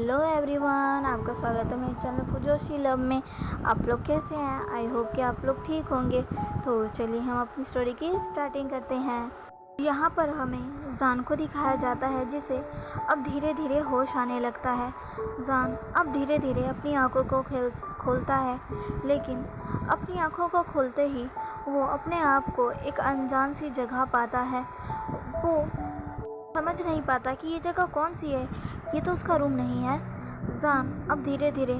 Hello everyone, आपका स्वागत है मेरे चैनल फुजोशी लव में। आप लोग कैसे हैं? आई होप कि आप लोग ठीक होंगे। तो चलिए हम अपनी स्टोरी की स्टार्टिंग करते हैं। यहाँ पर हमें जान को दिखाया जाता है, जिसे अब धीरे धीरे होश आने लगता है। जान अब धीरे धीरे अपनी आंखों को खोलता है, लेकिन अपनी आंखों को खोलते ही वो अपने आप को एक अनजान सी जगह पाता है। वो समझ नहीं पाता कि ये जगह कौन सी है। ये तो उसका रूम नहीं है। जान अब धीरे धीरे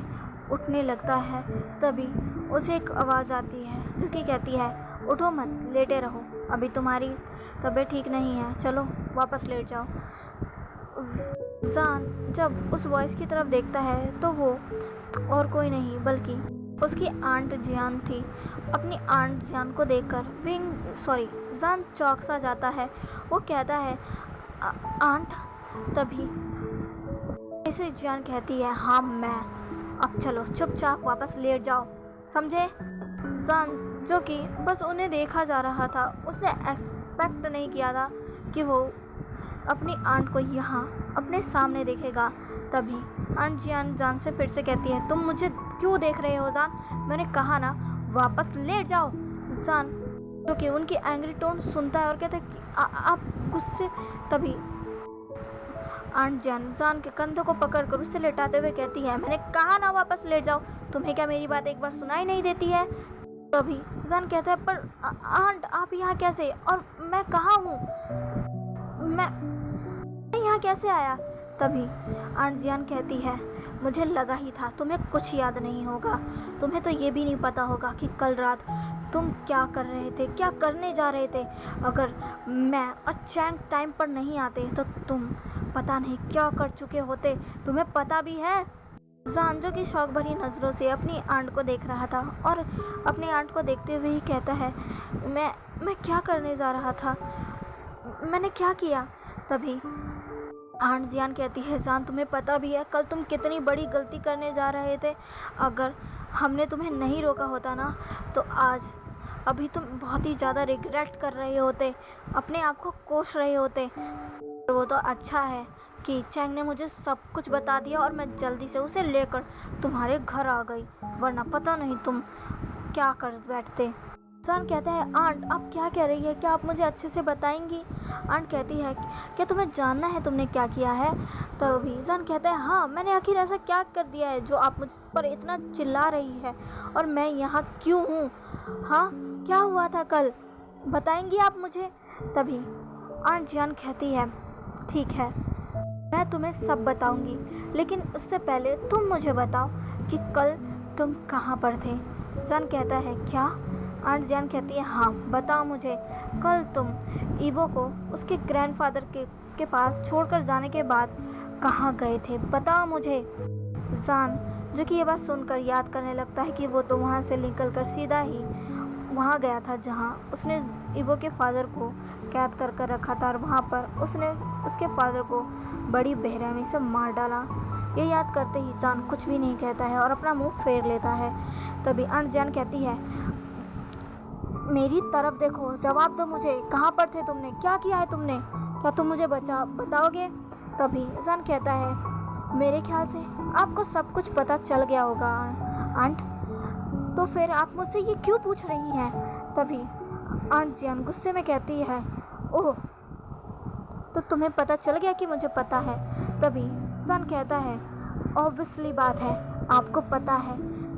उठने लगता है। तभी उसे एक आवाज़ आती है जो कि कहती है, उठो मत, लेटे रहो, अभी तुम्हारी तबीयत ठीक नहीं है, चलो वापस लेट जाओ। जान जब उस वॉइस की तरफ देखता है तो वो और कोई नहीं बल्कि उसकी आंट जियान थी। अपनी आंट जियान को देखकर जान चौंक सा जाता है। वो कहता है, आंट। तभी इसे जियान कहती है, हाँ मैं। अब चलो चुपचाप वापस लेट जाओ, समझे? जान जो कि बस उन्हें देखा जा रहा था, उसने एक्सपेक्ट नहीं किया था कि वो अपनी आंट को यहाँ अपने सामने देखेगा। तभी आंट जियान जान से फिर से कहती है, तुम मुझे क्यों देख रहे हो जान? मैंने कहा ना वापस लेट जाओ। जान जो कि उनकी एंग्री टोन सुनता है और कहता है कि आप गुस्से। तभी आंट जान के कंधों को पकड़कर उसे लेटाते हुए कहती है, मैंने कहा ना वापस लेट जाओ, तुम्हें क्या मेरी बात एक बार सुनाई नहीं देती है? तभी जान कहता है, पर आंट आप यहाँ कैसे, और मैं कहाँ हूँ? मैं यहाँ कैसे आया? तभी आंट जियान कहती है, मुझे लगा ही था तुम्हें कुछ याद नहीं होगा। तुम्हें तो ये भी नहीं पता होगा कि कल रात तुम क्या कर रहे थे, क्या करने जा रहे थे। अगर मैं और चैंग टाइम पर नहीं आते तो तुम पता नहीं क्या कर चुके होते। तुम्हें पता भी है? जान जो कि शौक भरी नज़रों से अपनी आंट को देख रहा था और अपनी आंट को देखते हुए ही कहता है, मैं क्या करने जा रहा था, मैंने क्या किया? तभी आंट जियान कहती है, जान तुम्हें पता भी है कल तुम कितनी बड़ी गलती करने जा रहे थे। अगर हमने तुम्हें नहीं रोका होता ना तो आज अभी तुम बहुत ही ज़्यादा रिग्रेट कर रहे होते, अपने आप को कोस रहे होते। वो तो अच्छा है कि चैंग ने मुझे सब कुछ बता दिया और मैं जल्दी से उसे लेकर तुम्हारे घर आ गई, वरना पता नहीं तुम क्या कर बैठते। जान कहता है, आंट आप क्या कह रही है, क्या आप मुझे अच्छे से बताएंगी? आंट कहती है, क्या तुम्हें जानना है तुमने क्या किया है? तभी जान कहता है, हाँ मैंने आखिर ऐसा क्या कर दिया है जो आप मुझ पर इतना चिल्ला रही है, और मैं यहाँ क्यों हूँ? हाँ क्या हुआ था कल, बताएंगी आप मुझे? तभी आंट जियान कहती है, ठीक है मैं तुम्हें सब बताऊंगी, लेकिन उससे पहले तुम मुझे बताओ कि कल तुम कहाँ पर थे? जान कहता है, क्या? आंट जियान कहती है, हाँ बताओ मुझे, कल तुम ईबो को उसके ग्रैंडफादर के पास छोड़कर जाने के बाद कहाँ गए थे, बताओ मुझे। जान जो कि ये बात सुनकर याद करने लगता है कि वो तो वहाँ से निकलकर सीधा ही वहाँ गया था जहाँ उसने ईबो के फादर को कैद कर रखा था, और वहाँ पर उसने उसके फादर को बड़ी बेरहमी से मार डाला। ये याद करते ही जान कुछ भी नहीं कहता है और अपना मुंह फेर लेता है। तभी आंट जियान कहती है, मेरी तरफ देखो, जवाब दो मुझे, कहाँ पर थे तुमने, क्या किया है तुमने, क्या तुम मुझे बताओगे? तभी जान कहता है, मेरे ख्याल से आपको सब कुछ पता चल गया होगा आंट, तो फिर आप मुझसे ये क्यों पूछ रही हैं? तभी आंट जियान गुस्से में कहती है, ओह तो तुम्हें पता चल गया कि मुझे पता है? तभी जान कहता है, ऑब्वियसली बात है आपको पता है,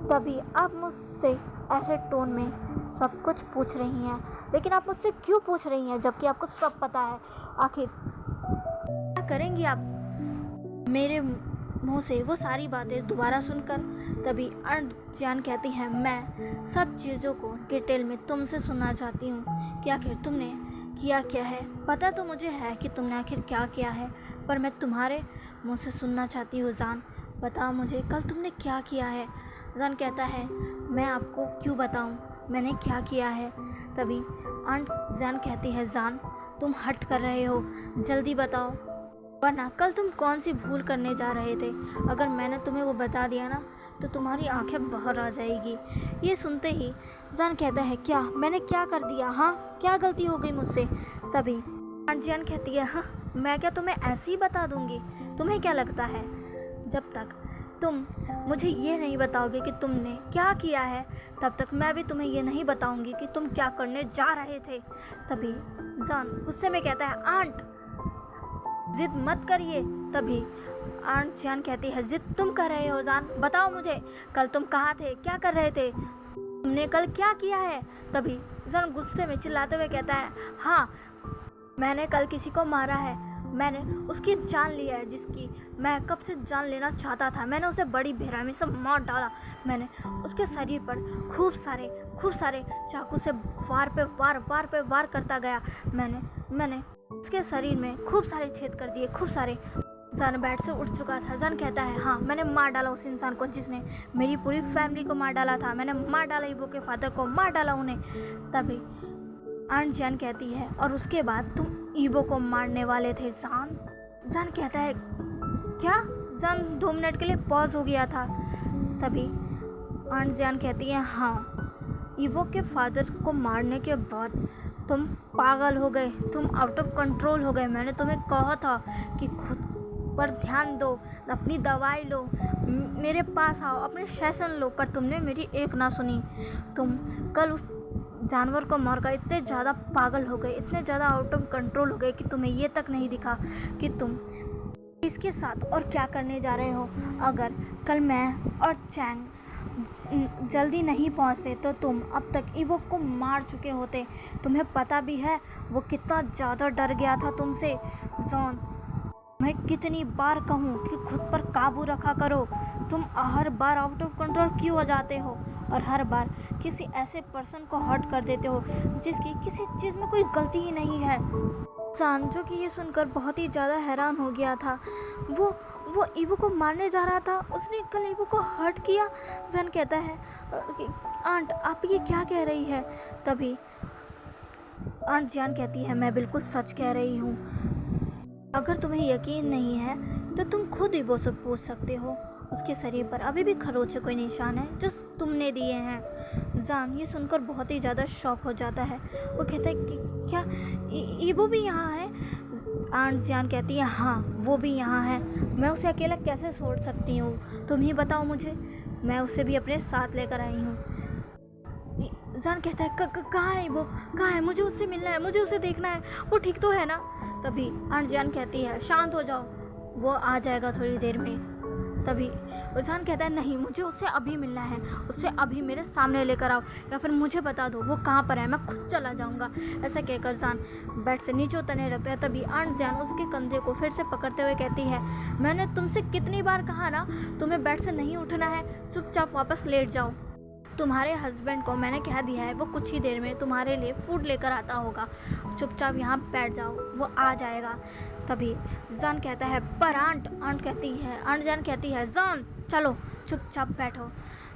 तभी आप मुझसे ऐसे टोन में सब कुछ पूछ रही हैं, लेकिन आप मुझसे क्यों पूछ रही हैं जबकि आपको सब पता है? आखिर क्या करेंगी आप मेरे मुंह से वो सारी बातें दोबारा सुनकर? तभी आंट जियान कहती है, मैं सब चीज़ों को डिटेल में तुमसे सुनना चाहती हूँ कि आखिर तुमने किया क्या है। पता तो मुझे है कि तुमने आखिर क्या किया है, पर मैं तुम्हारे मुंह से सुनना चाहती हूँ। जान बताओ मुझे, कल तुमने क्या किया है? जान कहता है, मैं आपको क्यों बताऊँ मैंने क्या किया है? तभी आंट जान कहती है, जान तुम हट कर रहे हो, जल्दी बताओ, वरना कल तुम कौन सी भूल करने जा रहे थे। अगर मैंने तुम्हें वो बता दिया ना तो तुम्हारी आंखें बाहर आ जाएगी। ये सुनते ही जान कहता है, क्या मैंने क्या कर दिया? हाँ क्या गलती हो गई मुझसे? तभी आंट जियान कहती है, हाँ मैं क्या तुम्हें ऐसे ही बता दूंगी, तुम्हें क्या लगता है? जब तक तुम मुझे ये नहीं बताओगे कि तुमने क्या किया है, तब तक मैं भी तुम्हें ये नहीं बताऊंगी कि तुम क्या करने जा रहे थे। तभी जान गुस्से में कहता है, आंट जिद मत करिए। तभी आंट जियान कहती है, जिद तुम कर रहे हो जान, बताओ मुझे कल तुम कहाँ थे, क्या कर रहे थे, तुमने कल क्या किया है। तभी जान गुस्से में चिल्लाते हुए कहता है, हाँ मैंने कल किसी को मारा है, मैंने उसकी जान ली है जिसकी मैं कब से जान लेना चाहता था। मैंने उसे बड़ी बेरहमी से मार डाला। मैंने उसके शरीर पर खूब सारे चाकू से वार पे वार करता गया। मैंने उसके शरीर में खूब सारे छेद कर दिए, खूब सारे। जान बेड से उठ चुका था। जान कहता है, हाँ मैंने मार डाला उस इंसान को जिसने मेरी पूरी फैमिली को मार डाला था। मैंने मार डाला ईबो के फादर को, मार डाला उन्हें। तभी आंट जियान कहती है, और उसके बाद तुम ईबो को मारने वाले थे जान। जान कहता है, क्या? जान 2 मिनट के लिए पॉज हो गया था। तभी आंट जियान कहती है, हाँ ईबो के फादर को मारने के बाद तुम पागल हो गए, तुम आउट ऑफ कंट्रोल हो गए। मैंने तुम्हें कहा था कि खुद पर ध्यान दो, अपनी दवाई लो, मेरे पास आओ, अपने सेशन लो, पर तुमने मेरी एक ना सुनी। तुम कल उस जानवर को मारकर इतने ज़्यादा पागल हो गए, इतने ज़्यादा आउट ऑफ कंट्रोल हो गए कि तुम्हें ये तक नहीं दिखा कि तुम इसके साथ और क्या करने जा रहे हो। अगर कल मैं और चैंग जल्दी नहीं पहुंचते तो तुम अब तक ईबो को मार चुके होते। तुम्हें पता भी है वो कितना ज़्यादा डर गया था तुमसे। जॉन, मैं कितनी बार कहूँ कि खुद पर काबू रखा करो, तुम हर बार आउट ऑफ कंट्रोल क्यों हो जाते हो और हर बार किसी ऐसे पर्सन को हर्ट कर देते हो जिसकी किसी चीज़ में कोई गलती ही नहीं है। जान जो कि ये सुनकर बहुत ही ज़्यादा हैरान हो गया था, वो ईबो को मारने जा रहा था, उसने कल ईबो को हर्ट किया। जान कहता है, आंट आप ये क्या कह रही है। तभी आंट जियान कहती है, मैं बिल्कुल सच कह रही हूँ। अगर तुम्हें यकीन नहीं है तो तुम खुद ईबो से पूछ सकते हो, उसके शरीर पर अभी भी खरोंच कोई निशान है जो तुमने दिए हैं। जान ये सुनकर बहुत ही ज़्यादा शॉक हो जाता है। वो कहता है कि क्या ईबो भी यहाँ है। आंट जियान कहती है, हाँ वो भी यहाँ है, मैं उसे अकेला कैसे छोड़ सकती हूँ, तुम ही बताओ मुझे, मैं उसे भी अपने साथ लेकर आई हूँ। जान कहता है, कहाँ है वो, कहाँ है, मुझे उससे मिलना है, मुझे उसे देखना है, वो ठीक तो है ना। तभी आंट जियान कहती है, शांत हो जाओ, वो आ जाएगा थोड़ी देर में। तभी जान कहता है, नहीं मुझे उससे अभी मिलना है, उससे अभी मेरे सामने लेकर आओ या फिर मुझे बता दो वो कहाँ पर है, मैं खुद चला जाऊँगा। ऐसा कहकर जान बेड से नीचे उतरने लगता है। तभी आंट जियान उसके कंधे को फिर से पकड़ते हुए कहती है, मैंने तुमसे कितनी बार कहा ना, तुम्हें बेड से नहीं उठना है, चुपचाप वापस लेट जाओ। तुम्हारे हस्बैंड को मैंने कह दिया है वो कुछ ही देर में तुम्हारे लिए फूड लेकर आता होगा, चुपचाप यहाँ बैठ जाओ, वो आ जाएगा। तभी जान कहता है, पर आंट जान कहती है, जान चलो चुपचाप बैठो।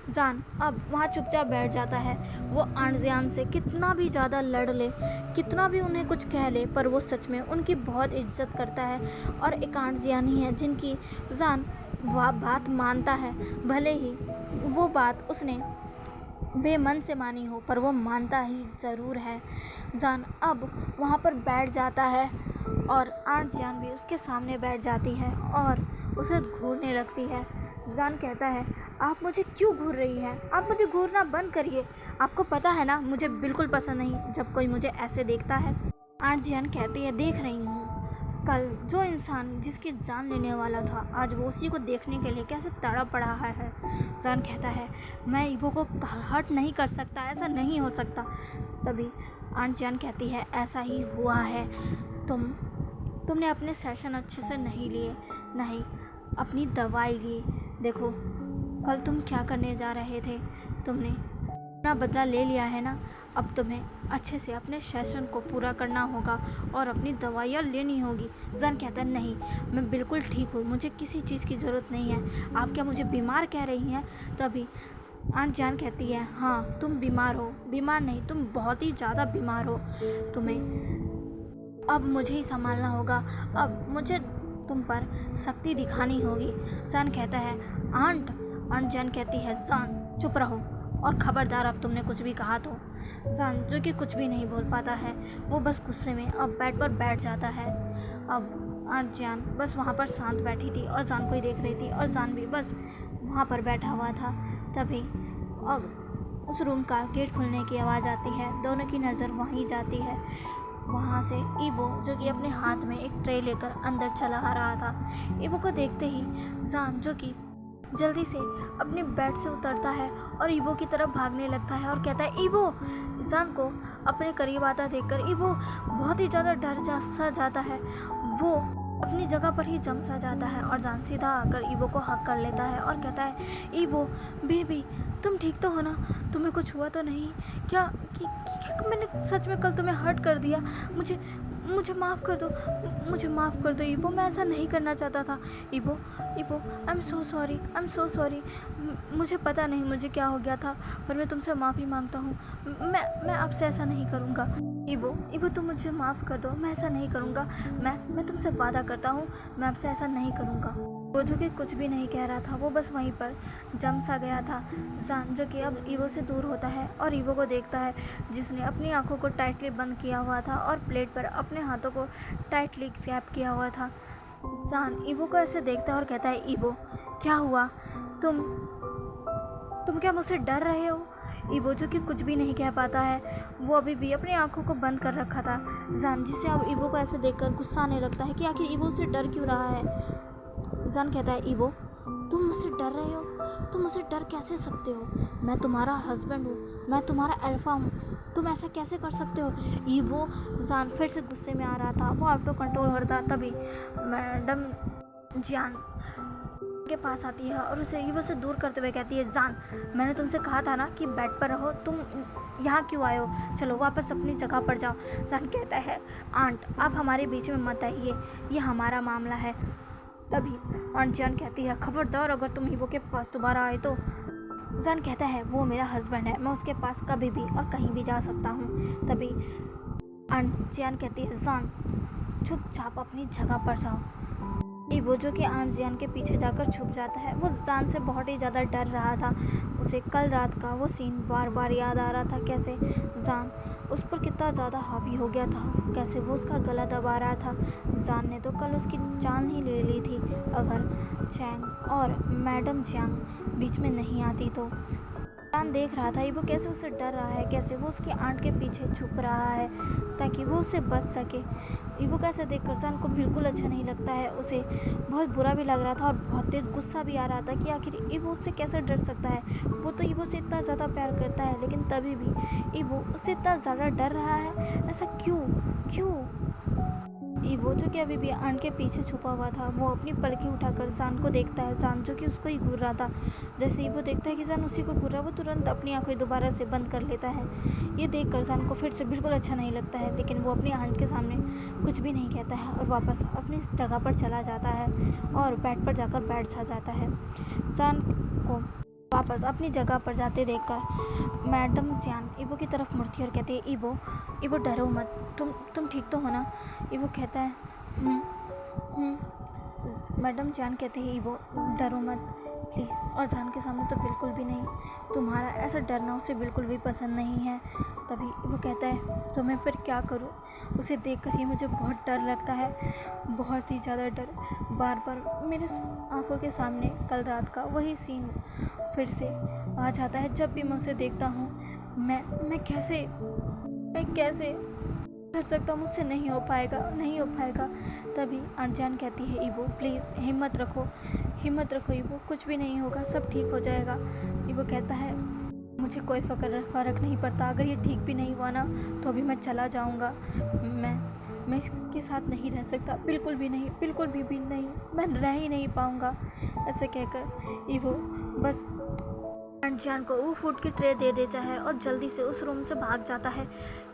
जान अब वहाँ चुपचाप बैठ जाता है। वो आंट जियान से कितना भी ज़्यादा लड़ ले, कितना भी उन्हें कुछ कह ले, पर वो सच में उनकी बहुत इज्जत करता है। और एक आंट जियान ही है जिनकी जान वह बात मानता है, भले ही वो बात उसने बेमन से मानी हो, पर वो मानता ही ज़रूर है। जान अब वहाँ पर बैठ जाता है और आंट जियान भी उसके सामने बैठ जाती है और उसे घूरने लगती है। जान कहता है, आप मुझे क्यों घूर रही है, आप मुझे घूरना बंद करिए, आपको पता है ना मुझे बिल्कुल पसंद नहीं जब कोई मुझे ऐसे देखता है। आंट जियान कहती है, देख रही हूँ, कल जो इंसान जिसकी जान लेने वाला था आज वो उसी को देखने के लिए कैसे तड़प पड़ा है। जान कहता है, मैं ईबो को हर्ट नहीं कर सकता, ऐसा नहीं हो सकता। तभी आंट जियान कहती है, ऐसा ही हुआ है, तुमने अपने सेशन अच्छे से नहीं लिए, नहीं अपनी दवाई ली। देखो कल तुम क्या करने जा रहे थे, तुमने अपना बदला ले लिया है ना, अब तुम्हें अच्छे से अपने सेशन को पूरा करना होगा और अपनी दवाइयाँ लेनी होगी। जान कहता है, नहीं मैं बिल्कुल ठीक हूँ, मुझे किसी चीज़ की ज़रूरत नहीं है, आप क्या मुझे बीमार कह रही हैं। तभी आंट जियान कहती है, हाँ तुम बीमार हो, बीमार नहीं तुम बहुत ही ज़्यादा बीमार हो, तुम्हें अब मुझे ही संभालना होगा, अब मुझे तुम पर शक्ति दिखानी होगी। जान कहता है, आंट जियान कहती है, जान चुप रहो और ख़बरदार अब तुमने कुछ भी कहा तो। जान जो कि कुछ भी नहीं बोल पाता है, वो बस गुस्से में अब बेड पर बैठ जाता है। अब आंट जान बस वहाँ पर शांत बैठी थी और जान को ही देख रही थी और जान भी बस वहाँ पर बैठा हुआ था। तभी अब उस रूम का गेट खुलने की आवाज़ आती है। दोनों की नज़र वहीं जाती है। वहाँ से ईबो जो कि अपने हाथ में एक ट्रे लेकर अंदर चला आ रहा था। ईबो को देखते ही जान जो कि जल्दी से अपने बेड से उतरता है और ईबो की तरफ भागने लगता है और कहता है ईबो। जान को अपने करीब आता देखकर ईबो बहुत ही ज़्यादा डर सा जाता है। वो अपनी जगह पर ही जम सा जाता है और जान सीधा आकर ईबो को हक कर लेता है और कहता है ईबो बेबी तुम ठीक तो हो ना? तुम्हें कुछ हुआ तो नहीं? क्या मैंने सच में कल तुम्हें हर्ट कर दिया? मुझे माफ़ कर दो, मुझे माफ़ कर दो ईबो, मैं ऐसा नहीं करना चाहता था। ईबो ईबो आई एम सो सॉरी। मुझे पता नहीं मुझे क्या हो गया था, पर मैं तुमसे माफ़ी मांगता हूँ। मैं आपसे ऐसा नहीं करूँगा। ईबो तुम मुझे माफ़ कर दो, मैं ऐसा नहीं करूँगा। मैं तुमसे वादा करता हूँ मैं आपसे ऐसा नहीं करूँगा। वो जो कि कुछ भी नहीं कह रहा था, वो बस वहीं पर जम सा गया था। जान जो कि अब ईबो से दूर होता है और ईबो को देखता है जिसने अपनी आंखों को टाइटली बंद किया हुआ था और प्लेट पर अपने हाथों को टाइटली ग्रैब किया हुआ था। जान ईबो को ऐसे देखता है और कहता है ईबो क्या हुआ? तुम क्या मुझसे डर रहे हो? ईबो जो कि कुछ भी नहीं कह पाता है, वो अभी भी अपनी आंखों को बंद कर रखा था। जान जिसे अब ईबो को ऐसे देखकर गुस्सा आने लगता है कि आखिर ईबो से डर क्यों रहा है। जान कहता है ईबो तुम मुझसे डर रहे हो? तुम मुझसे डर कैसे सकते हो? मैं तुम्हारा हस्बैंड हूँ, मैं तुम्हारा अल्फा हूँ, तुम ऐसा कैसे कर सकते हो? ईबो जान फिर से गुस्से में आ रहा था, वो आउट ऑफ कंट्रोल हो रहा था। तभी मैडम जान के पास आती है और उसे ईबो से दूर करते हुए कहती है जान मैंने तुमसे कहा था ना कि बेड पर रहो, तुम यहाँ क्यों आए हो? चलो वापस अपनी जगह पर जाओ। जान कहता है आंट आप हमारे बीच में मत आइए, ये हमारा मामला है। तभी आंट जान कहती है खबरदार अगर तुम ईबो के पास दोबारा आए तो। जान कहता है वो मेरा हस्बैंड है, मैं उसके पास कभी भी और कहीं भी जा सकता हूँ। तभी आंट जान कहती है जान चुपचाप अपनी जगह पर जाओ। ईबो जो कि आंट जान के पीछे जाकर छुप जाता है। वो जान से बहुत ही ज़्यादा डर रहा था। उसे कल रात का वो सीन बार बार याद आ रहा था, कैसे जान उस पर कितना ज़्यादा हावी हो गया था, कैसे वो उसका गला दबा रहा था। जान ने तो कल उसकी जान ही ले ली थी अगर चैंग और मैडम जियांग बीच में नहीं आती तो। जान देख रहा था ईबो कैसे उसे डर रहा है, कैसे वो उसकी आंट के पीछे छुप रहा है ताकि वो उससे बच सके। ईबो कैसे देखकर जान को बिल्कुल अच्छा नहीं लगता है, उसे बहुत बुरा भी लग रहा था और बहुत तेज़ गुस्सा भी आ रहा था कि आखिर ईबो उससे कैसे डर सकता है। वो तो ईबो से इतना ज़्यादा प्यार करता है, लेकिन तभी भी ईबो उससे इतना ज़्यादा डर रहा है। ऐसा क्यों? ईबो जो कि अभी भी आंट के पीछे छुपा हुआ था, वो अपनी पलकी उठाकर जान को देखता है। जान जो कि उसको ही घूर रहा था। जैसे ईबो देखता है कि जान उसी को घूर रहा है, वो तुरंत अपनी आंखें दोबारा से बंद कर लेता है। ये देखकर जान को फिर से बिल्कुल अच्छा नहीं लगता है, लेकिन वो अपनी आंट के सामने कुछ भी नहीं कहता है और वापस अपनी जगह पर चला जाता है और बेड पर जाकर बैठ सा जाता है। जान को वापस अपनी जगह पर जाते देखकर मैडम जान ईबो की तरफ मुड़ती है और कहती है ईबो डरो मत, तुम ठीक तो हो ना? ईबो कहता है मैडम जान कहती है ईबो डरो मत प्लीज़। और जान के सामने तो बिल्कुल भी नहीं, तुम्हारा ऐसा डरना उसे बिल्कुल भी पसंद नहीं है। तभी ईबो कहता है तो मैं फिर क्या करूँ? उसे देखकर ही मुझे बहुत डर लगता है, बहुत ही ज़्यादा डर। बार बार मेरे आंखों के सामने कल रात का वही सीन फिर से आ जाता है। जब भी मैं उसे देखता हूँ मैं कैसे कर सकता हूँ? मुझसे नहीं हो पाएगा। तभी आंट जान कहती है ईबो प्लीज़ हिम्मत रखो ईबो, कुछ भी नहीं होगा, सब ठीक हो जाएगा। ईबो कहता है मुझे कोई फ़र्क नहीं पड़ता, अगर ये ठीक भी नहीं हुआ ना तो अभी मैं चला जाऊँगा। मैं इसके साथ नहीं रह सकता, बिल्कुल भी नहीं, मैं रह ही नहीं पाऊँगा। ऐसे कहकर ईबो बस आंट जान को वो फूड की ट्रे दे देता है और जल्दी से उस रूम से भाग जाता है।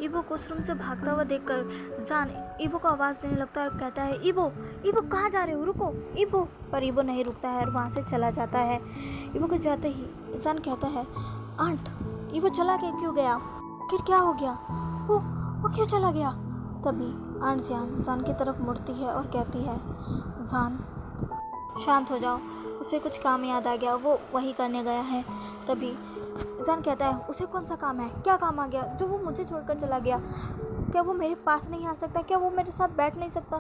ईबो को उस रूम से भागता हुआ देखकर जान ईबो को आवाज़ देने लगता है और कहता है ईबो कहाँ जा रहे हो? रुको ईबो। पर ईबो नहीं रुकता है और वहाँ से चला जाता है। ईबो को जाते ही जान कहता है आंट ईबो चला क्यों गया? फिर क्या हो गया? वो क्यों चला गया? तभी आंट जान की तरफ मुड़ती है और कहती है जान शांत हो जाओ, उसे कुछ काम याद आ गया, वो वही करने गया है। तभी जान कहता है उसे कौन सा काम है? क्या काम आ गया जो वो मुझे छोड़कर चला गया? क्या वो मेरे पास नहीं आ सकता? क्या वो मेरे साथ बैठ नहीं सकता?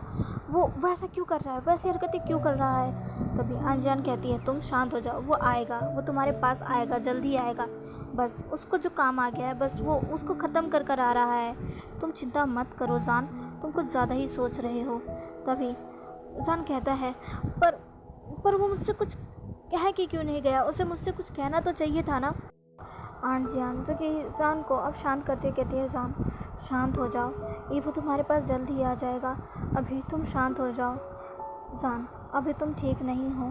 वो वैसा क्यों कर रहा है? वैसी हरकतें क्यों कर रहा है? तभी आंट जियान कहती है तुम शांत हो जाओ, वो आएगा, वो तुम्हारे पास आएगा, जल्दी आएगा। बस उसको जो काम आ गया है बस वो उसको ख़त्म कर कर आ रहा है। तुम चिंता मत करो जान, तुम कुछ ज़्यादा ही सोच रहे हो। तभी जान कहता है पर वो मुझसे कुछ कह के क्यों नहीं गया? उसे मुझसे कुछ कहना तो चाहिए था ना। आंट जियान जो कि जान को अब शांत करते कहती है जान शांत हो जाओ, ये वो तुम्हारे पास जल्दी आ जाएगा, अभी तुम शांत हो जाओ। जान अभी तुम ठीक नहीं हो,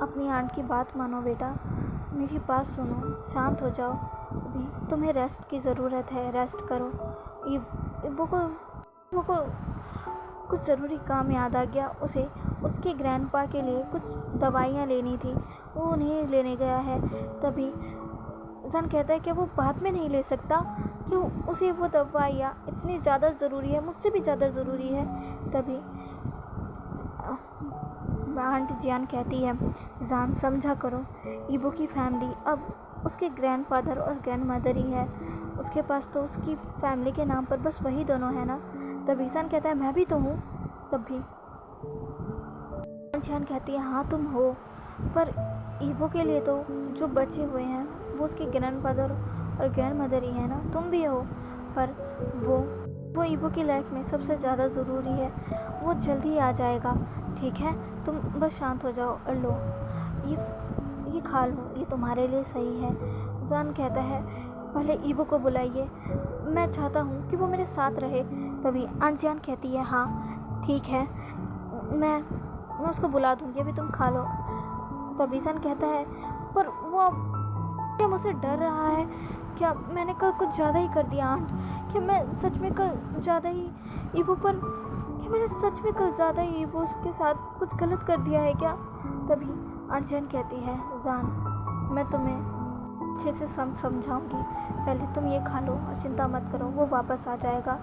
अपनी आंट की बात मानो बेटा, मेरी बात सुनो, शांत हो जाओ, अभी तुम्हें रेस्ट की ज़रूरत है, रेस्ट करो। इब्बो को कुछ ज़रूरी काम याद आ गया, उसे उसके ग्रैंडपा के लिए कुछ दवाइयाँ लेनी थी, वो उन्हें लेने गया है। तभी जान कहता है कि वो बाद में नहीं ले सकता, क्यों? उसे वो दवाइयाँ इतनी ज़्यादा ज़रूरी है, मुझसे भी ज़्यादा ज़रूरी है। तभी आंट जियान कहती है जान समझा करो, ईबो की फैमिली अब उसके ग्रैंडफादर और ग्रैंडमदर ही है, उसके पास तो उसकी फैमिली के नाम पर बस वही दोनों है ना। तभी जान कहता है मैं भी तो हूँ। तभी जियान कहती है हाँ तुम हो, पर ईबो के लिए तो जो बचे हुए हैं वो उसके ग्रैंडफादर और ग्रैंडमदर ही है ना, तुम भी हो, पर वो ईबो की लाइफ में सबसे ज़्यादा ज़रूरी है, वो जल्दी आ जाएगा, ठीक है? तुम बस शांत हो जाओ और लो ये खा लो, ये तुम्हारे लिए सही है। जान कहता है पहले ईबो को बुलाइए, मैं चाहता हूँ कि वो मेरे साथ रहे। तभी आंट जियान कहती है हाँ ठीक है, मैं उसको बुला दूँगी, अभी तुम खा लो। तभी जान कहता है पर वो क्या मुझसे डर रहा है? क्या मैंने कल कुछ ज़्यादा ही कर दिया आंट? क्या मैं सच में कल ज़्यादा ही ईबो पर क्या मैंने सच में कल ज़्यादा ही ईबो के साथ कुछ गलत कर दिया है क्या? तभी आंट जियान कहती है जान मैं तुम्हें अच्छे से समझाऊंगी, पहले तुम ये खा लो और चिंता मत करो, वो वापस आ जाएगा।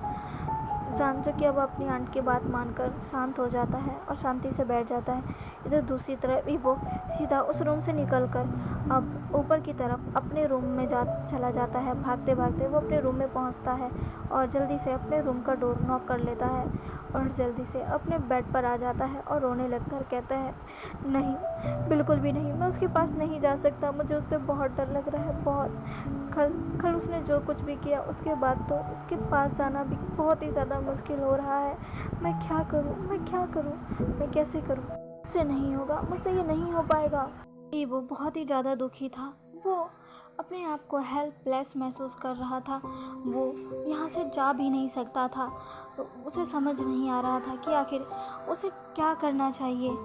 जान जो कि अब अपनी आंट की बात मानकर शांत हो जाता है और शांति से बैठ जाता है। इधर दूसरी तरफ ईबो सीधा उस रूम से निकलकर अब ऊपर की तरफ अपने रूम में चला जाता है। भागते भागते वो अपने रूम में पहुंचता है और जल्दी से अपने रूम का डोर नॉक कर लेता है और जल्दी से अपने बेड पर आ जाता है और रोने लगता है और कहता है नहीं, बिल्कुल भी नहीं, मैं उसके पास नहीं जा सकता, मुझे उससे बहुत डर लग रहा है, बहुत। कल उसने जो कुछ भी किया उसके बाद तो उसके पास जाना भी बहुत ही ज़्यादा मुश्किल हो रहा है। मैं क्या करूँ, मैं कैसे करूँ? मुझसे नहीं होगा, मुझसे ये नहीं हो पाएगा। वो बहुत ही ज़्यादा दुखी था, वो अपने आप को हेल्पलेस महसूस कर रहा था, वो यहाँ से जा भी नहीं सकता था, उसे समझ नहीं आ रहा था कि आखिर उसे क्या करना चाहिए।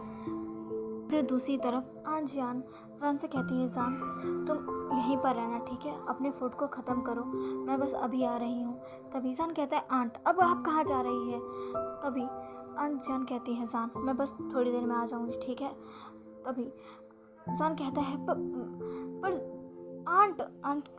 फिर दूसरी तरफ आंट जियान जान से कहती है जान तुम यहीं पर रहना, ठीक है? अपने फूड को ख़त्म करो, मैं बस अभी आ रही हूँ। तभी जान कहता है आंट अब आप कहाँ जा रही है? तभी आंट जियान कहती है जान मैं बस थोड़ी देर में आ जाऊँगी, ठीक है? तभी जान कहता है पर आंट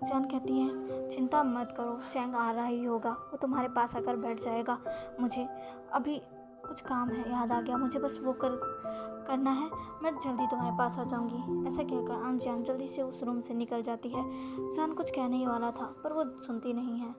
जियान कहती है चिंता मत करो, चैंग आ रहा ही होगा, वो तुम्हारे पास आकर बैठ जाएगा, मुझे अभी कुछ काम है, याद आ गया, मुझे बस वो करना है, मैं जल्दी तुम्हारे पास आ जाऊंगी। ऐसा कहकर आंट जियान जल्दी से उस रूम से निकल जाती है। जान कुछ कहने ही वाला था पर वो सुनती नहीं है।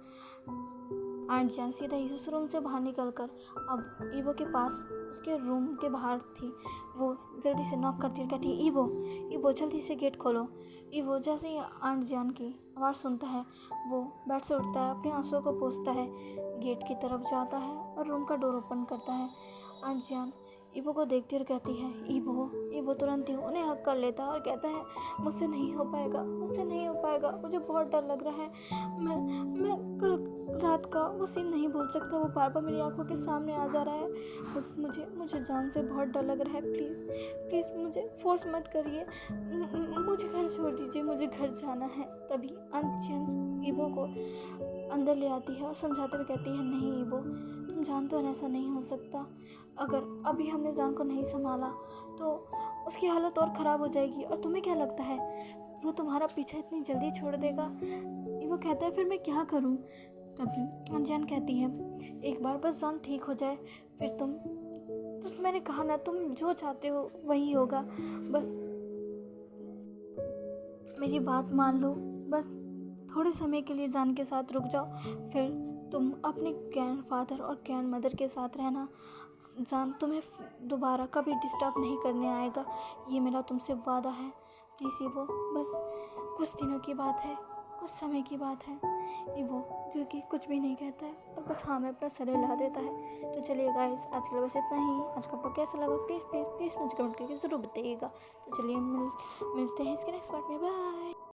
आंट जियान सीधा ही उस रूम से बाहर निकलकर अब ईवो के पास उसके रूम के बाहर थी, वो जल्दी से नॉक करती है, कहती है ईवो जल्दी से गेट खोलो। ईवो जैसे ही आंट जियान की आवाज़ सुनता है वो बेड से उठता है, अपने आंसुओं को पोंछता है, गेट की तरफ जाता है और रूम का डोर ओपन करता है। आंट जियान ईवो को देखती और कहती है ईवो तुरंत ही उन्हें हक कर लेता है और कहता है मुझसे नहीं हो पाएगा, मुझे बहुत डर लग रहा है, मैं कल रात का वो सीन नहीं भूल सकता, वो बार बार मेरी आंखों के सामने आ जा रहा है, बस मुझे जान से बहुत डर लग रहा है, प्लीज़ मुझे फोर्स मत करिए, मुझे घर छोड़ दीजिए, मुझे घर जाना है। तभी आंट जियान ईवो को अंदर ले आती है और समझाते हुए कहती है नहीं ईवो, तुम जानते हो ऐसा नहीं हो सकता, अगर अभी हमने जान को नहीं संभाला तो उसकी हालत और ख़राब हो जाएगी, और तुम्हें क्या लगता है वो तुम्हारा पीछा इतनी जल्दी छोड़ देगा? वो कहता है फिर मैं क्या करूं? तभी अनजान कहती है एक बार बस जान ठीक हो जाए फिर तो मैंने कहा ना, तुम जो चाहते हो वही होगा, बस मेरी बात मान लो, बस थोड़े समय के लिए जान के साथ रुक जाओ, फिर तुम अपने ग्रैंडफादर और ग्रैंड मदर के साथ रहना। जान तुम्हें दोबारा कभी डिस्टर्ब नहीं करने आएगा, ये मेरा तुमसे वादा है। प्लीज़ ईवो, बस कुछ दिनों की बात है, कुछ समय की बात है। ईवो जो कि कुछ भी नहीं कहता है और बस हाँ में अपना सर हिला देता है। तो चलिए गाइस, आज के लिए बस इतना ही। आज का आपको कैसा लगा प्लीज़ प्लीज़ प्लीज़ मुझे कमेंट करके ज़रूर बताइएगा। तो चलिए मिलते हैं इसके नेक्स्ट पार्ट में। बाय।